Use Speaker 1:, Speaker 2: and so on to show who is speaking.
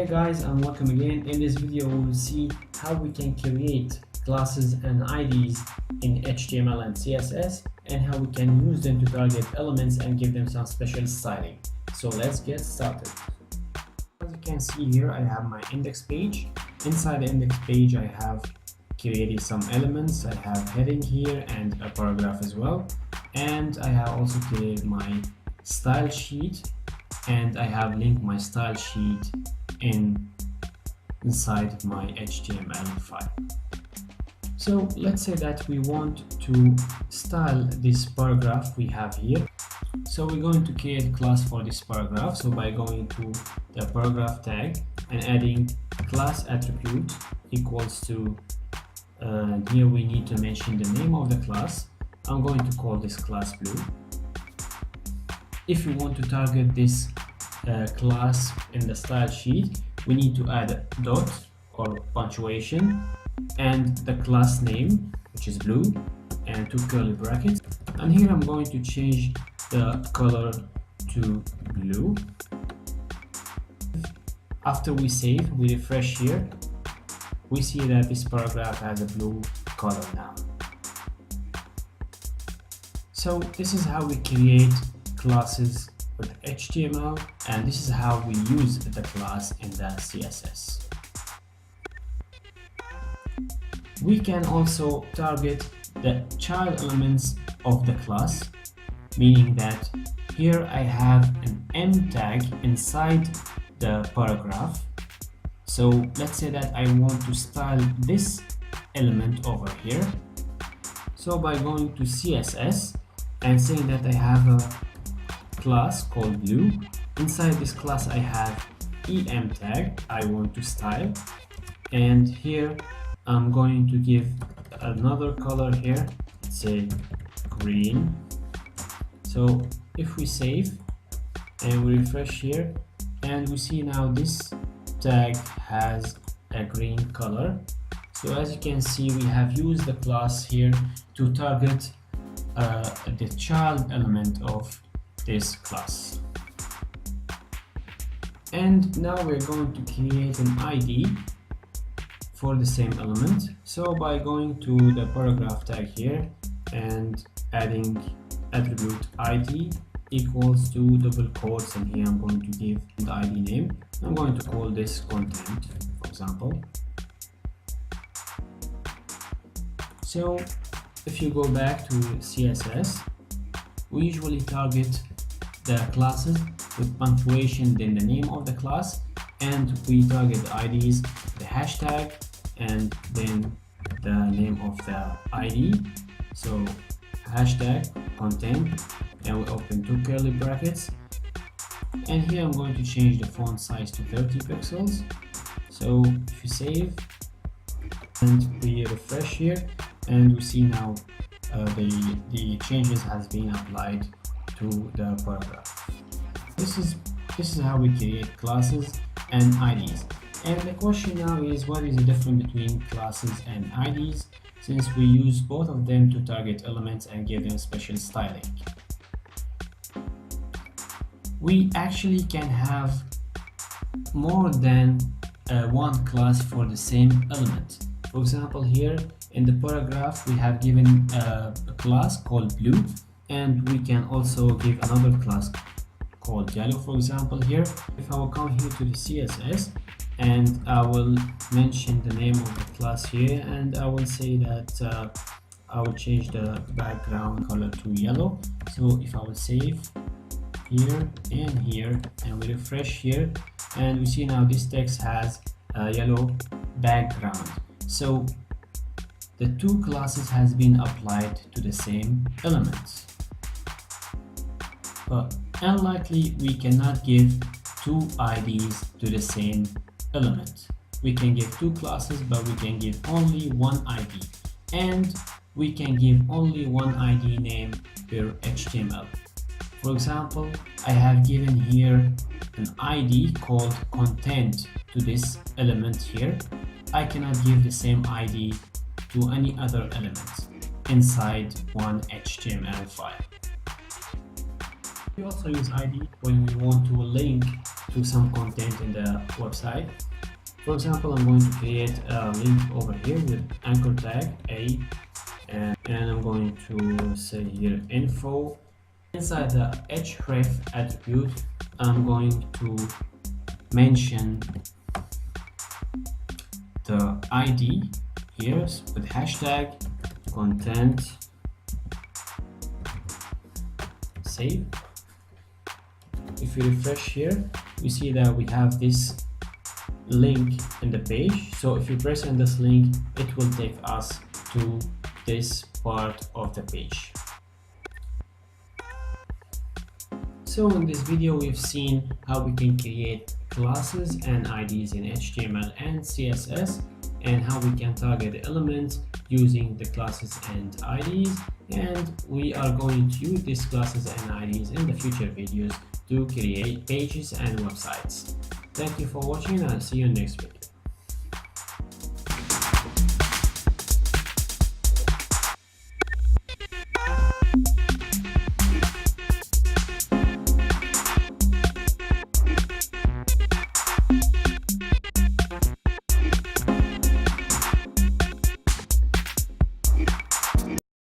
Speaker 1: guys, and welcome again. In this video we will see how we can create classes and IDs in HTML and CSS, and how we can use them to target elements and give them some special styling. So let's get started. As you can see here, I have my index page. Inside the index page I have created some elements. I have heading here and a paragraph as well, and I have also created my style sheet, and I have linked my style sheet inside my HTML file. So let's say that we want to style this paragraph we have here. So we're going to create a class for this paragraph. So by going to the paragraph tag and adding class attribute equals to, here we need to mention the name of the class. I'm going to call this class blue. If you want to target this class in the style sheet, we need to add a dot or punctuation and the class name, which is blue, and 2 curly brackets. And here I'm going to change the color to blue. After we save, we refresh here, we see that this paragraph has a blue color now. So this is how we create classes with HTML, and this is how we use the class in the CSS. We can also target the child elements of the class, meaning that here I have an M tag inside the paragraph. So let's say that I want to style this element over here. So by going to CSS and saying that I have a class called blue, inside this class I have em tag I want to style, and here I'm going to give another color here, say green. So if we save and we refresh here, and we see now this tag has a green color. So as you can see, we have used the class here to target the child element of this class. And now we're going to create an ID for the same element. So by going to the paragraph tag here and adding attribute ID equals to double quotes, and here I'm going to give the ID name. I'm going to call this content, for example. So if you go back to CSS, we usually target the classes with punctuation, then the name of the class, and we target the IDs, the hashtag, and then the name of the ID. So hashtag content, and we open 2 curly brackets, and here I'm going to change the font size to 30 pixels. So if you save and we refresh here, and we see now the changes has been applied to the paragraph. This is how we create classes and IDs. And the question now is, what is the difference between classes and IDs, since we use both of them to target elements and give them special styling? We actually can have more than one class for the same element. For example, here in the paragraph we have given a class called blue, and we can also give another class called yellow, for example. Here, if I will come here to the CSS and I will mention the name of the class here, and I will say that I will change the background color to yellow. So if I will save here and here and we refresh here, and we see now this text has a yellow background. So the 2 classes has been applied to the same elements. But unlikely, we cannot give 2 IDs to the same element. We can give 2 classes, but we can give only 1 ID, and we can give only 1 ID name per HTML. For example, I have given here an ID called content to this element here. I cannot give the same ID to any other element inside one HTML file. We also use ID when we want to link to some content in the website. For example, I'm going to create a link over here with anchor tag A, and I'm going to say here info. Inside the href attribute, I'm going to mention the ID here with hashtag content save. If you refresh here, we see that we have this link in the page. So if you press on this link, it will take us to this part of the page. So in this video, we've seen how we can create classes and IDs in HTML and CSS, and how we can target the elements using the classes and IDs. And we are going to use these classes and IDs in the future videos to create pages and websites. Thank you for watching, and I'll see you in the next video.